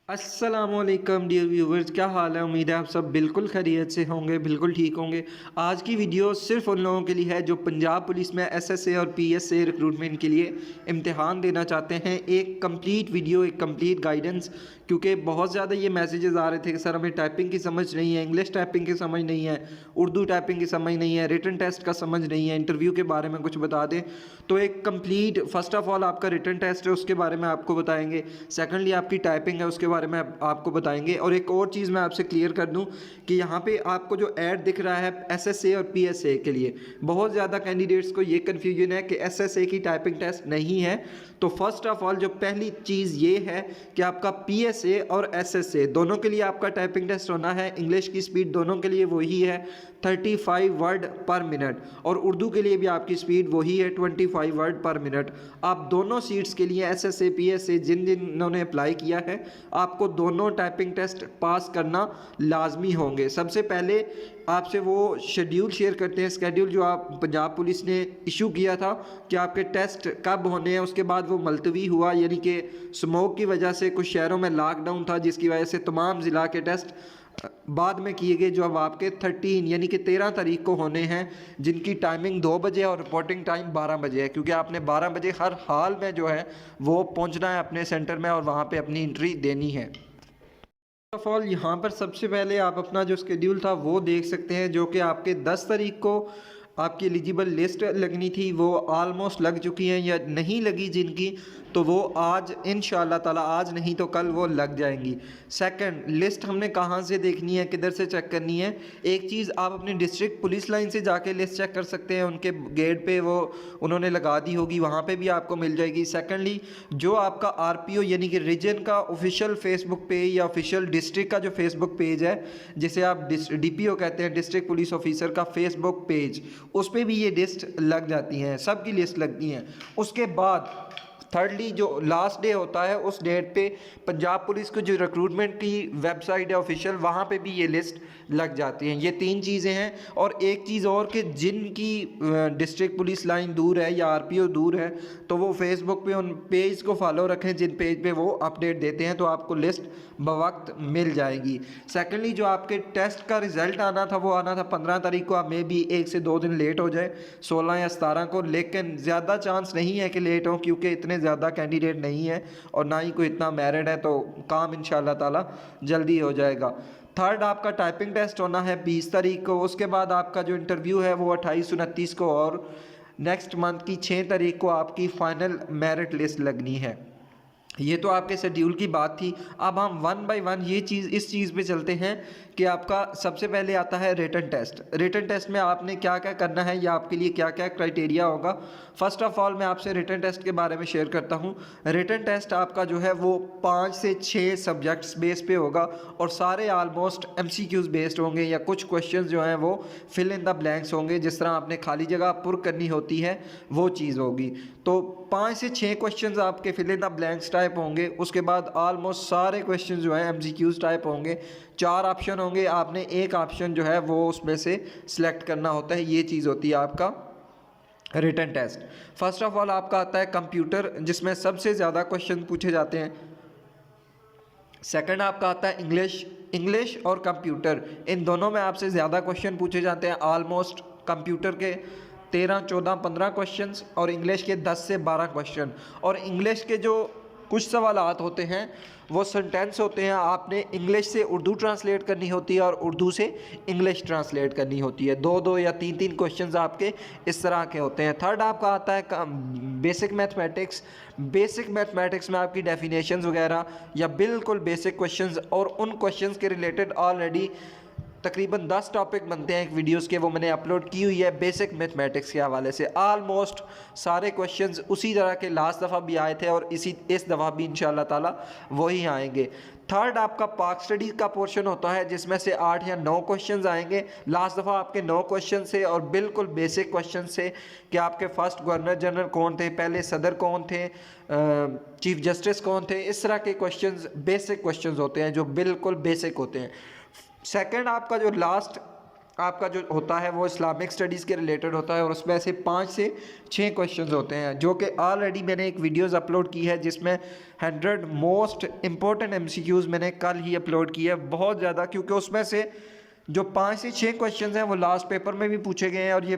अस्सलामुअलैकुम dear viewers, क्या हाल है। उम्मीद है आप सब बिल्कुल खैरियत से होंगे, बिल्कुल ठीक होंगे। आज की वीडियो सिर्फ उन लोगों के लिए है जो पंजाब पुलिस में एसएसए और पीएसए रिक्रूटमेंट के लिए इम्तिहान देना चाहते हैं। एक कंप्लीट वीडियो, एक कंप्लीट गाइडेंस, क्योंकि बहुत ज़्यादा ये मैसेजेस आ रहे थे कि सर हमें टाइपिंग की समझ नहीं है, इंग्लिश टाइपिंग की समझ नहीं है, उर्दू टाइपिंग की समझ नहीं है, रिटन टेस्ट का समझ नहीं है, इंटरव्यू के बारे में कुछ बता दें। तो एक कंप्लीट, फर्स्ट ऑफ ऑल आपका रिटन टेस्ट है, उसके बारे में आपको बताएंगे। सेकेंडली आपकी टाइपिंग है, उसके बारे में आपको बताएंगे। और एक और चीज़ मैं आपसे क्लियर कर दूं कि यहाँ पे आपको जो ऐड दिख रहा है एसएसए और पीएसए के लिए, बहुत ज़्यादा कैंडिडेट्स को ये कन्फ्यूजन है कि एसएसए की टाइपिंग टेस्ट नहीं है। तो फर्स्ट ऑफ ऑल जो पहली चीज़ ये है कि आपका पीएसए और एसएसए दोनों के लिए आपका टाइपिंग टेस्ट होना है। इंग्लिश की स्पीड दोनों के लिए वही है, 35 वर्ड पर मिनट, और उर्दू के लिए भी आपकी स्पीड वही है, 25 वर्ड पर मिनट। आप दोनों सीट्स के लिए एसएसए पीएसए जिन्होंने अप्लाई किया है, आपको दोनों टाइपिंग टेस्ट पास करना लाजमी होंगे। सबसे पहले आपसे वो शेड्यूल शेयर करते हैं, स्केड्यूल जो आप पंजाब पुलिस ने इशू किया था कि आपके टेस्ट कब होने हैं। उसके बाद वो मुलतवी हुआ, यानी कि स्मोक की वजह से कुछ शहरों में लॉकडाउन था, जिसकी वजह से तमाम ज़िला के टेस्ट बाद में किए गए, जो अब आपके 13 यानी कि 13 तारीख को होने हैं, जिनकी टाइमिंग 2 बजे और रिपोर्टिंग टाइम 12 बजे है। क्योंकि आपने 12 बजे हर हाल में जो है वो पहुंचना है अपने सेंटर में और वहां पे अपनी एंट्री देनी है। ऑफ ऑल यहाँ पर सबसे पहले आप अपना जो शेड्यूल था वो देख सकते हैं, जो कि आपके 10 तारीख को आपकी एलिजिबल लिस्ट लगनी थी, वो ऑलमोस्ट लग चुकी हैं, या नहीं लगी जिनकी, तो वो आज इंशाअल्लाह ताला, आज नहीं तो कल वो लग जाएंगी। सेकंड, लिस्ट हमने कहाँ से देखनी है, किधर से चेक करनी है। एक चीज़ आप अपनी डिस्ट्रिक्ट पुलिस लाइन से जाके लिस्ट चेक कर सकते हैं, उनके गेट पे वो उन्होंने लगा दी होगी, वहाँ पे भी आपको मिल जाएगी। सेकेंडली, जो आपका आरपीओ यानी कि रीजन का ऑफिशियल फेसबुक पेज या ऑफिशियल डिस्ट्रिक्ट का जो फेसबुक पेज है, जिसे आप डीपीओ कहते हैं, डिस्ट्रिक्ट पुलिस ऑफिसर का फेसबुक पेज, उस पर भी ये लिस्ट लग जाती हैं, सबकी लिस्ट लगती हैं। उसके बाद थर्डली, जो लास्ट डे होता है, उस डेट पे पंजाब पुलिस को जो रिक्रूटमेंट की वेबसाइट है ऑफिशियल, वहाँ पे भी ये लिस्ट लग जाती हैं। ये 3 चीज़ें हैं। और एक चीज़ और कि जिनकी डिस्ट्रिक्ट पुलिस लाइन दूर है या आरपीओ दूर है, तो वो फेसबुक पे उन पेज को फॉलो रखें जिन पेज पे वो अपडेट देते हैं, तो आपको लिस्ट बवक्त मिल जाएगी। सेकेंडली, जो आपके टेस्ट का रिज़ल्ट आना था वो आना था 15 तारीख को। आप मे बी 1 से 2 दिन लेट हो जाए, 16 या 17 को, लेकिन ज़्यादा चांस नहीं है कि लेट हो, क्योंकि इतने ज़्यादा कैंडिडेट नहीं है और ना ही कोई इतना मेरिट है, तो काम इंशाल्लाह ताला जल्दी हो जाएगा। थर्ड, आपका टाइपिंग टेस्ट होना है 20 तारीख को। उसके बाद आपका जो इंटरव्यू है वो 28-29 को, और नेक्स्ट मंथ की 6 तारीख को आपकी फ़ाइनल मेरिट लिस्ट लगनी है। ये तो आपके शेड्यूल की बात थी। अब हम वन बाय वन इस चीज़ पे चलते हैं कि आपका सबसे पहले आता है रिटन टेस्ट। रिटन टेस्ट में आपने क्या क्या करना है या आपके लिए क्या क्या क्राइटेरिया होगा। फर्स्ट ऑफ ऑल मैं आपसे रिटन टेस्ट के बारे में शेयर करता हूँ। रिटन टेस्ट आपका जो है वो 5 से 6 सब्जेक्ट्स बेस पे होगा, और सारे आलमोस्ट एमसीक्यूज़ बेस्ड होंगे, या कुछ क्वेश्चंस जो हैं वो फिल इन द ब्लैंक्स होंगे, जिस तरह आपने खाली जगह पुर करनी होती है वो चीज़ होगी। तो 5 से 6 क्वेश्चंस आपके fill in the blanks type होंगे। उसके बाद ऑलमोस्ट सारे क्वेश्चंस जो हैं एमसीक्यूज़ टाइप होंगे। 4 ऑप्शन होंगे, आपने एक ऑप्शन जो है वो उसमें से सिलेक्ट करना होता है। ये चीज़ होती है आपका written test. First of all आपका आता है कंप्यूटर, जिसमें सबसे ज़्यादा क्वेश्चन पूछे जाते हैं। सेकंड आपका आता है इंग्लिश और कंप्यूटर, इन दोनों में आपसे ज़्यादा क्वेश्चन पूछे जाते हैं। ऑलमोस्ट कंप्यूटर के 13, 14, 15 क्वेश्चंस, और इंग्लिश के 10 से 12 क्वेश्चन। और इंग्लिश के जो कुछ सवालात होते हैं वो सेंटेंस होते हैं, आपने इंग्लिश से उर्दू ट्रांसलेट करनी होती है और उर्दू से इंग्लिश ट्रांसलेट करनी होती है। 2-2 या 3-3 क्वेश्चंस आपके इस तरह के होते हैं। थर्ड आपका आता है बेसिक मैथमेटिक्स। बेसिक मैथमेटिक्स में आपकी डेफिनेशंस वगैरह या बिल्कुल बेसिक क्वेश्चंस, और उन क्वेश्चंस के रिलेटेड ऑलरेडी तकरीबन 10 टॉपिक बनते हैं एक वीडियोस के, वो मैंने अपलोड की हुई है बेसिक मैथमेटिक्स के हवाले से। ऑलमोस्ट सारे क्वेश्चंस उसी तरह के लास्ट दफ़ा भी आए थे और इस दफ़ा भी इंशाल्लाह ताला वही आएंगे। थर्ड आपका पाक स्टडीज़ का पोर्शन होता है, जिसमें से 8 या 9 क्वेश्चंस आएंगे। लास्ट दफ़ा आपके 9 क्वेश्चन से और बिल्कुल बेसिक क्वेश्चन से कि आपके फर्स्ट गवर्नर जनरल कौन थे, पहले सदर कौन थे, चीफ जस्टिस कौन थे, इस तरह के क्वेश्चंस बेसिक क्वेश्चंस होते हैं जो बिल्कुल बेसिक होते हैं। सेकंड आपका जो लास्ट आपका जो होता है वो इस्लामिक स्टडीज़ के रिलेटेड होता है और उसमें से 5 से 6 क्वेश्चंस होते हैं, जो कि ऑलरेडी मैंने एक वीडियोस अपलोड की है जिसमें 100 मोस्ट इम्पोर्टेंट एमसीक्यूज़ मैंने कल ही अपलोड की है, बहुत ज़्यादा, क्योंकि उसमें से जो 5 से 6 क्वेश्चंस हैं वो लास्ट पेपर में भी पूछे गए हैं और ये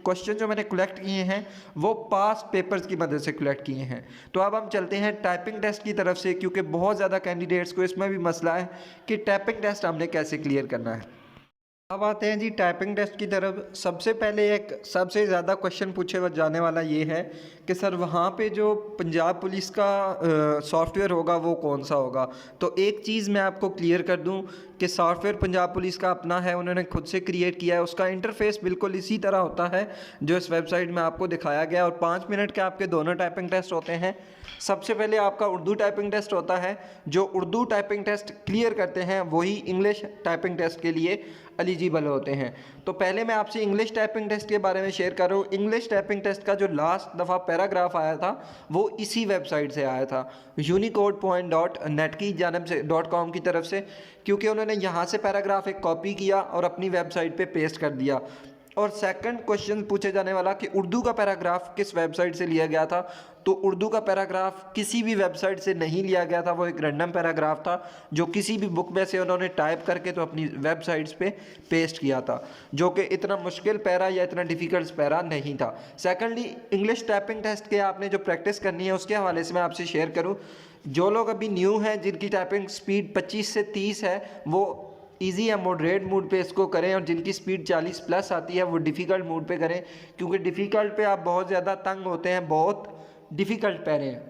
क्वेश्चन जो मैंने कलेक्ट किए हैं वो पास पेपर्स की मदद से कलेक्ट किए हैं। तो अब हम चलते हैं टाइपिंग टेस्ट की तरफ से, क्योंकि बहुत ज़्यादा कैंडिडेट्स को इसमें भी मसला है कि टाइपिंग टेस्ट हमने कैसे क्लियर करना है। अब आते हैं जी टाइपिंग टेस्ट की तरफ। सबसे पहले एक सबसे ज़्यादा क्वेश्चन पूछे जाने वाला ये है कि सर वहाँ पे जो पंजाब पुलिस का सॉफ्टवेयर होगा वो कौन सा होगा। तो एक चीज़ मैं आपको क्लियर कर दूं कि सॉफ्टवेयर पंजाब पुलिस का अपना है, उन्होंने खुद से क्रिएट किया है। उसका इंटरफेस बिल्कुल इसी तरह होता है जो इस वेबसाइट में आपको दिखाया गया, और 5 मिनट के आपके दोनों टाइपिंग टेस्ट होते हैं। सबसे पहले आपका उर्दू टाइपिंग टेस्ट होता है, जो उर्दू टाइपिंग टेस्ट क्लियर करते हैं वही इंग्लिश टाइपिंग टेस्ट के लिए एलिजिबल होते हैं। तो पहले मैं आपसे इंग्लिश टाइपिंग टेस्ट के बारे में शेयर कर रहा हूँ। इंग्लिश टाइपिंग टेस्ट का जो लास्ट दफ़ा पैराग्राफ आया था वो इसी वेबसाइट से आया था, unicode.net की जानब से .com की तरफ से, क्योंकि उन्होंने यहाँ से पैराग्राफ एक कॉपी किया और अपनी वेबसाइट पे पेस्ट कर दिया। और सेकंड क्वेश्चन पूछे जाने वाला कि उर्दू का पैराग्राफ किस वेबसाइट से लिया गया था। तो उर्दू का पैराग्राफ किसी भी वेबसाइट से नहीं लिया गया था, वो एक रैंडम पैराग्राफ था जो किसी भी बुक में से उन्होंने टाइप करके तो अपनी वेबसाइट्स पे पेस्ट किया था, जो कि इतना मुश्किल पैरा या इतना डिफ़िकल्ट पैरा नहीं था। सेकेंडली इंग्लिश टाइपिंग टेस्ट के आपने जो प्रैक्टिस करनी है उसके हवाले से मैं आपसे शेयर करूँ। जो लोग अभी न्यू हैं, जिनकी टाइपिंग स्पीड 25 से 30 है, वो इजी या मॉडरेट मूड पे इसको करें, और जिनकी स्पीड 40 प्लस आती है वो डिफ़िकल्ट मूड पे करें, क्योंकि डिफ़िकल्ट पे आप बहुत ज़्यादा तंग होते हैं, बहुत डिफ़िकल्ट पैरे हैं।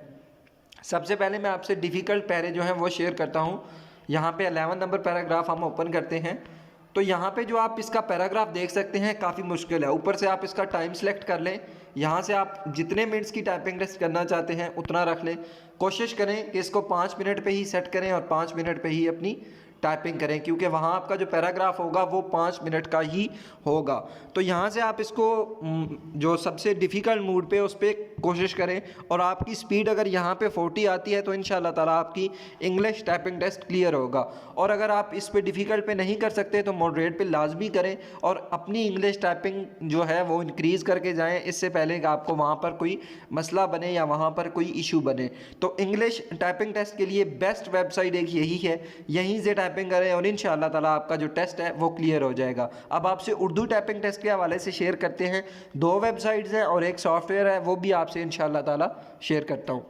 सबसे पहले मैं आपसे डिफ़िकल्ट पैरे जो हैं वो शेयर करता हूँ। यहाँ पे 11 नंबर पैराग्राफ हम ओपन करते हैं। तो यहाँ पे जो आप इसका पैराग्राफ देख सकते हैं काफ़ी मुश्किल है। ऊपर से आप इसका टाइम सेलेक्ट कर लें, यहाँ से आप जितने मिनट्स की टाइपिंग टेस्ट करना चाहते हैं उतना रख लें। कोशिश करें कि इसको 5 मिनट पे ही सेट करें और 5 मिनट पे ही अपनी टाइपिंग करें, क्योंकि वहाँ आपका जो पैराग्राफ होगा वो 5 मिनट का ही होगा। तो यहाँ से आप इसको जो सबसे डिफ़िकल्ट मूड पे उस पर कोशिश करें, और आपकी स्पीड अगर यहाँ पे 40 आती है तो इंशाल्लाह ताला आपकी इंग्लिश टाइपिंग टेस्ट क्लियर होगा। और अगर आप इस पे डिफ़िकल्ट पे नहीं कर सकते तो मॉडरेट पे लाजमी करें और अपनी इंग्लिश टाइपिंग जो है वो इंक्रीज़ करके जाएँ, इससे पहले कि आपको वहाँ पर कोई मसला बने या वहाँ पर कोई इशू बने। तो इंग्लिश टाइपिंग टेस्ट के लिए बेस्ट वेबसाइट एक यही है, यहीं से टाइपिंग करें और इंशाल्लाह ताला आपका जो टेस्ट है वो क्लियर हो जाएगा। अब आपसे उर्दू टाइपिंग टेस्ट के हवाले से शेयर करते हैं। 2 वेबसाइट्स हैं और एक सॉफ्टवेयर है, वो भी आपसे इंशाल्लाह ताला शेयर करता हूँ।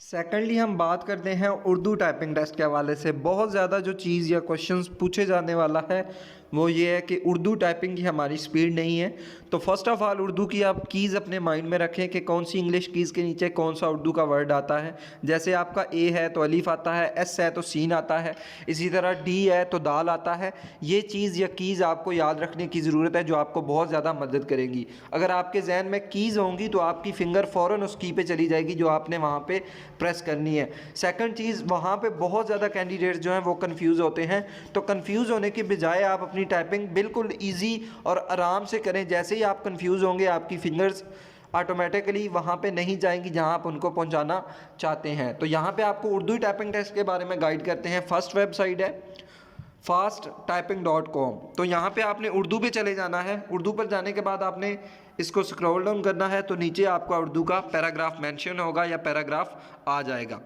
सेकेंडली हम बात करते हैं उर्दू टाइपिंग टेस्ट के हवाले से। बहुत ज़्यादा जो चीज़ या क्वेश्चंस पूछे जाने वाला है वो ये है कि उर्दू टाइपिंग की हमारी स्पीड नहीं है। तो फर्स्ट ऑफ़ ऑल उर्दू की आप कीज़ अपने माइंड में रखें कि कौन सी इंग्लिश कीज़ के नीचे कौन सा उर्दू का वर्ड आता है। जैसे आपका ए है तो अलीफ आता है, एस है तो सीन आता है, इसी तरह डी है तो दाल आता है। ये चीज़ या कीज़ आपको याद रखने की ज़रूरत है, जो आपको बहुत ज़्यादा मदद करेंगी। अगर आपके जहन में कीज़ होंगी तो आपकी फ़िंगर फ़ौरन उस की पे चली जाएगी जो आपने वहाँ पर प्रेस करनी है। सेकेंड चीज़, वहाँ पर बहुत ज़्यादा कैंडिडेट्स जो हैं वो कन्फ्यूज़ होते हैं। तो कन्फ्यूज़ होने के बजाय आप अपनी टाइपिंग बिल्कुल इजी और आराम से करें। जैसे ही आप कंफ्यूज होंगे आपकी फिंगर्स ऑटोमेटिकली वहाँ पे नहीं जाएंगी जहाँ आप उनको पहुँचाना चाहते हैं। तो यहाँ पे आपको उर्दू टाइपिंग टेस्ट के बारे में गाइड करते हैं। फर्स्ट वेबसाइट है fasttyping.com। तो यहाँ पे आपने उर्दू पे चले जाना है। उर्दू पर जाने के बाद आपने इसको स्क्रॉल डाउन करना है, तो नीचे आपका उर्दू का पैराग्राफ मेंशन होगा या पैराग्राफ आ जाएगा।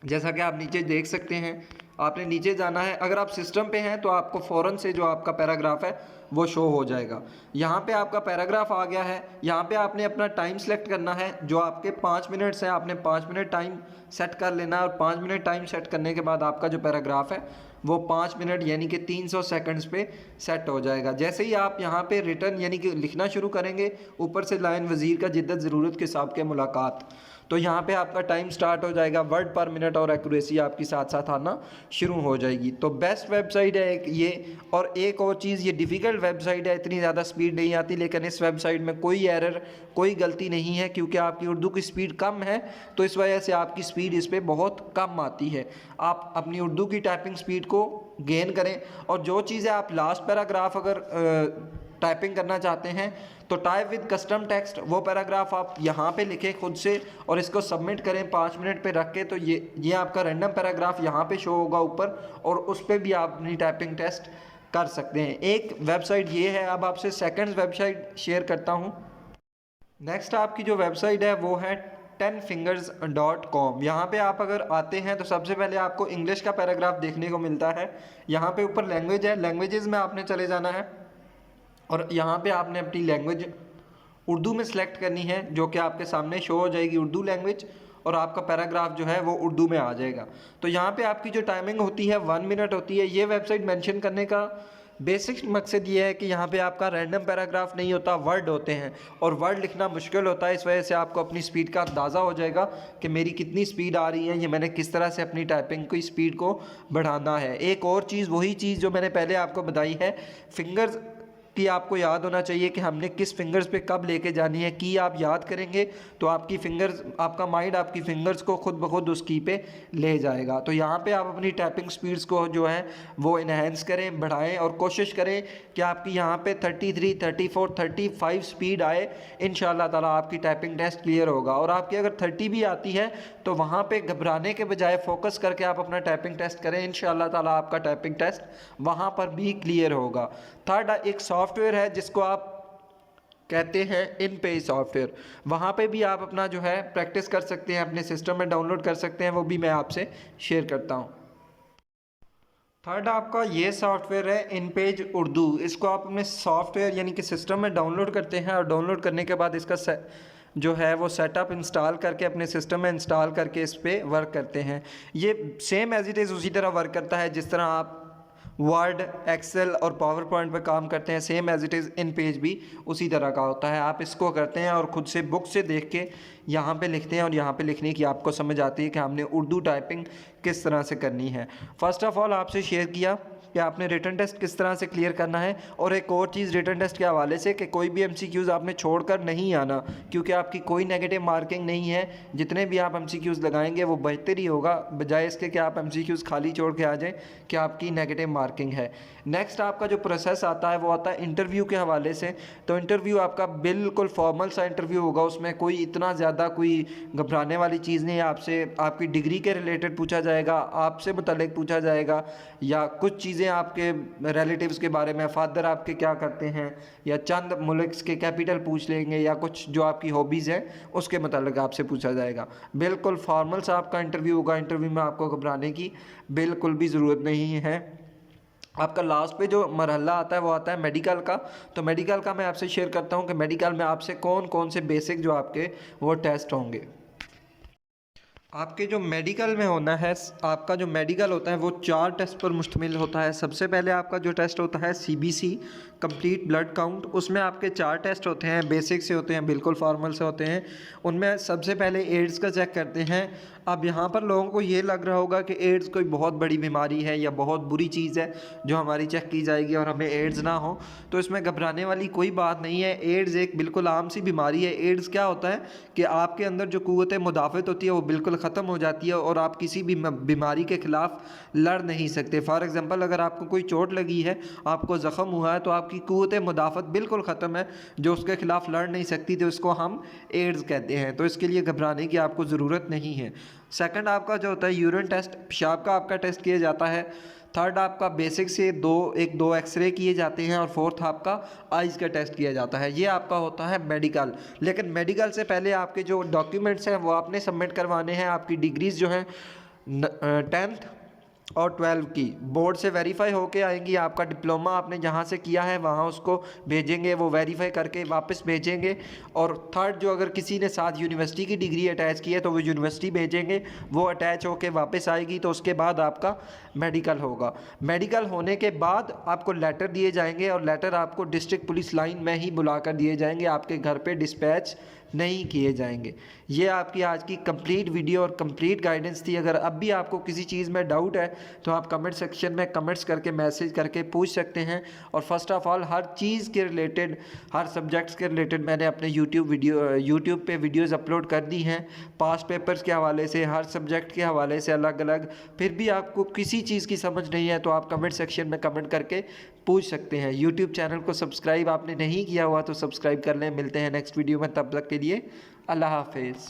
जैसा कि आप नीचे देख सकते हैं, आपने नीचे जाना है। अगर आप सिस्टम पे हैं तो आपको फ़ौरन से जो आपका पैराग्राफ है वो शो हो जाएगा। यहाँ पे आपका पैराग्राफ आ गया है। यहाँ पे आपने अपना टाइम सेलेक्ट करना है, जो आपके 5 मिनट्स है। आपने 5 मिनट टाइम सेट कर लेना है, और 5 मिनट टाइम सेट करने के बाद आपका जो पैराग्राफ है वो 5 मिनट यानी कि 300 सेकंड्स पे सेट हो जाएगा। जैसे ही आप यहाँ पे रिटर्न यानी कि लिखना शुरू करेंगे, ऊपर से लाइन वज़ीर का जिद्दत ज़रूरत के साथ के मुलाकात, तो यहाँ पे आपका टाइम स्टार्ट हो जाएगा। वर्ड पर मिनट और एक्यूरेसी आपकी साथ साथ आना शुरू हो जाएगी। तो बेस्ट वेबसाइट है एक ये। और एक और चीज़, ये डिफ़िकल्ट वेबसाइट है, इतनी ज़्यादा स्पीड नहीं आती, लेकिन इस वेबसाइट में कोई एरर, कोई गलती नहीं है, क्योंकि आपकी उर्दू की स्पीड कम है तो इस वजह से आपकी स्पीड इस पर बहुत कम आती है। आप अपनी उर्दू की टाइपिंग स्पीड को गेन करें। और जो चीज़ें आप लास्ट पैराग्राफ अगर टाइपिंग करना चाहते हैं तो टाइप विद कस्टम टेक्स्ट, वो पैराग्राफ आप यहाँ पे लिखें खुद से और इसको सबमिट करें 5 मिनट पे रख के। तो ये आपका रैंडम पैराग्राफ यहाँ पे शो होगा ऊपर, और उस पर भी आप अपनी टाइपिंग टेस्ट कर सकते हैं। एक वेबसाइट ये है। अब आपसे सेकंड वेबसाइट शेयर करता हूँ। नेक्स्ट आपकी जो वेबसाइट है वो है 10fingers.com। यहाँ पे आप अगर आते हैं तो सबसे पहले आपको इंग्लिश का पैराग्राफ देखने को मिलता है। यहाँ पे ऊपर लैंग्वेज है, लैंग्वेजेस में आपने चले जाना है और यहाँ पे आपने अपनी लैंग्वेज उर्दू में सिलेक्ट करनी है, जो कि आपके सामने शो हो जाएगी उर्दू लैंग्वेज, और आपका पैराग्राफ जो है वो उर्दू में आ जाएगा। तो यहाँ पे आपकी जो टाइमिंग होती है 1 मिनट होती है। ये वेबसाइट मेंशन करने का बेसिक मकसद ये है कि यहाँ पे आपका रैंडम पैराग्राफ नहीं होता, वर्ड होते हैं और वर्ड लिखना मुश्किल होता है। इस वजह से आपको अपनी स्पीड का अंदाज़ा हो जाएगा कि मेरी कितनी स्पीड आ रही है, ये मैंने किस तरह से अपनी टाइपिंग की स्पीड को बढ़ाना है। एक और चीज़, वही चीज़ जो मैंने पहले आपको बताई है, फिंगर्स की आपको याद होना चाहिए कि हमने किस फिंगर्स पे कब लेके जानी है। की आप याद करेंगे तो आपकी फिंगर्स, आपका माइंड आपकी फिंगर्स को खुद ब खुद उस की पे ले जाएगा। तो यहाँ पे आप अपनी टाइपिंग स्पीड्स को जो है वो इन्हेंस करें, बढ़ाएं और कोशिश करें कि आपकी यहाँ पे 33, 34, 35 स्पीड आए। इंशाल्लाह ताला आपकी टाइपिंग टेस्ट क्लियर होगा। और आपकी अगर 30 भी आती है तो वहाँ पे घबराने के बजाय फोकस करके आप अपना टाइपिंग टेस्ट करें। इंशाल्लाह ताला आपका टाइपिंग टेस्ट वहाँ पर भी क्लियर होगा। थर्ड, एक सॉफ्टवेयर है जिसको आप कहते हैं InPage सॉफ्टवेयर। वहाँ पे भी आप अपना जो है प्रैक्टिस कर सकते हैं, अपने सिस्टम में डाउनलोड कर सकते हैं, वो भी मैं आपसे शेयर करता हूँ। थर्ड आपका ये सॉफ्टवेयर है InPage उर्दू। इसको आप अपने सॉफ्टवेयर यानी कि सिस्टम में डाउनलोड करते हैं और डाउनलोड करने के बाद इसका जो है वो सेटअप इंस्टॉल करके अपने सिस्टम में इंस्टॉल करके इस पर वर्क करते हैं। ये सेम एज इट इज़ उसी तरह वर्क करता है जिस तरह आप वर्ड, एक्सेल और पावर पॉइंट पर काम करते हैं। Same as it is InPage भी उसी तरह का होता है। आप इसको करते हैं और ख़ुद से बुक से देख के यहाँ पे लिखते हैं और यहाँ पे लिखने की आपको समझ आती है कि हमने उर्दू टाइपिंग किस तरह से करनी है। फ़र्स्ट ऑफ़ ऑल आपसे शेयर किया कि आपने रिटन टेस्ट किस तरह से क्लियर करना है। और एक और चीज़ रिटन टेस्ट के हवाले से कि कोई भी MCQs आपने छोड़कर नहीं आना, क्योंकि आपकी कोई नेगेटिव मार्किंग नहीं है। जितने भी आप MCQs लगाएंगे वो बेहतर ही होगा, बजाय इसके कि आप MCQs खाली छोड़ के आ जाएं कि आपकी नेगेटिव मार्किंग है। नेक्स्ट आपका जो प्रोसेस आता है वो आता है इंटरव्यू के हवाले से। तो इंटरव्यू आपका बिल्कुल फॉर्मल सा इंटरव्यू होगा, उसमें कोई इतना ज़्यादा कोई घबराने वाली चीज़ नहीं है। आपसे आपकी डिग्री के रिलेटेड पूछा जाएगा, आपसे मुतल्लिक पूछा जाएगा, या कुछ चीज़ें आपके रिलेटिव्स के बारे में, फादर आपके क्या करते हैं, या चंद मुल्क के कैपिटल पूछ लेंगे, या कुछ जो आपकी हॉबीज़ हैं उसके मुतल्लिक आपसे पूछा जाएगा। बिल्कुल फॉर्मल सा आपका इंटरव्यू होगा। इंटरव्यू में आपको घबराने की बिल्कुल भी ज़रूरत नहीं है। आपका लास्ट पे जो मरहला आता है वो आता है मेडिकल का। तो मेडिकल का मैं आपसे शेयर करता हूँ कि मेडिकल में आपसे कौन कौन से बेसिक जो आपके वो टेस्ट होंगे। आपके जो मेडिकल में होना है, आपका जो मेडिकल होता है वो 4 टेस्ट पर मुश्तमिल होता है। सबसे पहले आपका जो टेस्ट होता है CBC कंप्लीट ब्लड काउंट। उसमें आपके 4 टेस्ट होते हैं, बेसिक से होते हैं, बिल्कुल फॉर्मल से होते हैं। उनमें सबसे पहले एड्स का चेक करते हैं। अब यहाँ पर लोगों को ये लग रहा होगा कि एड्स कोई बहुत बड़ी बीमारी है या बहुत बुरी चीज़ है जो हमारी चेक की जाएगी और हमें एड्स ना हो। तो इसमें घबराने वाली कोई बात नहीं है। एड्स एक बिल्कुल आम सी बीमारी है। एड्स क्या होता है कि आपके अंदर जो क़ुव्वत मुदाफ़त होती है वो बिल्कुल ख़त्म हो जाती है और आप किसी भी बीमारी के ख़िलाफ़ लड़ नहीं सकते। फॉर एग्ज़ाम्पल, अगर आपको कोई चोट लगी है, आपको ज़ख़म हुआ है, तो आपकी क़ुव्वत मुदाफ़त बिल्कुल ख़त्म है जो उसके ख़िलाफ़ लड़ नहीं सकती, तो इसको हम एड्स कहते हैं। तो इसके लिए घबराने की आपको ज़रूरत नहीं है। सेकंड आपका जो होता है यूरिन टेस्ट, पेशाब का आपका टेस्ट किया जाता है। थर्ड आपका बेसिक से दो एक्सरे किए जाते हैं और फोर्थ आपका आइज़ का टेस्ट किया जाता है। ये आपका होता है मेडिकल। लेकिन मेडिकल से पहले आपके जो डॉक्यूमेंट्स हैं वो आपने सबमिट करवाने हैं। आपकी डिग्रीज़ जो हैं 10th और 12 की बोर्ड से वेरीफाई होके आएंगी। आपका डिप्लोमा आपने जहाँ से किया है वहाँ उसको भेजेंगे, वो वेरीफाई करके वापस भेजेंगे। और थर्ड, जो अगर किसी ने साथ यूनिवर्सिटी की डिग्री अटैच की है तो वो यूनिवर्सिटी भेजेंगे, वो अटैच होके वापस आएगी। तो उसके बाद आपका मेडिकल होगा। मेडिकल होने के बाद आपको लेटर दिए जाएंगे और लेटर आपको डिस्ट्रिक्ट पुलिस लाइन में ही बुला कर दिए जाएंगे, आपके घर पे डिस्पैच नहीं किए जाएंगे। ये आपकी आज की कंप्लीट वीडियो और कंप्लीट गाइडेंस थी। अगर अब भी आपको किसी चीज़ में डाउट है तो आप कमेंट सेक्शन में कमेंट्स करके मैसेज करके पूछ सकते हैं। और फर्स्ट ऑफ़ ऑल हर चीज़ के रिलेटेड, हर सब्जेक्ट्स के रिलेटेड मैंने अपने यूट्यूब पे वीडियोज़ अपलोड कर दी हैं, पास्ट पेपर्स के हवाले से, हर सब्जेक्ट के हवाले से अलग अलग। फिर भी आपको किसी चीज़ की समझ नहीं है तो आप कमेंट सेक्शन में कमेंट करके पूछ सकते हैं। यूट्यूब चैनल को सब्सक्राइब आपने नहीं किया हुआ तो सब्सक्राइब कर लें। मिलते हैं नेक्स्ट वीडियो में, तब तक के लिए अल्लाह हाफिज़।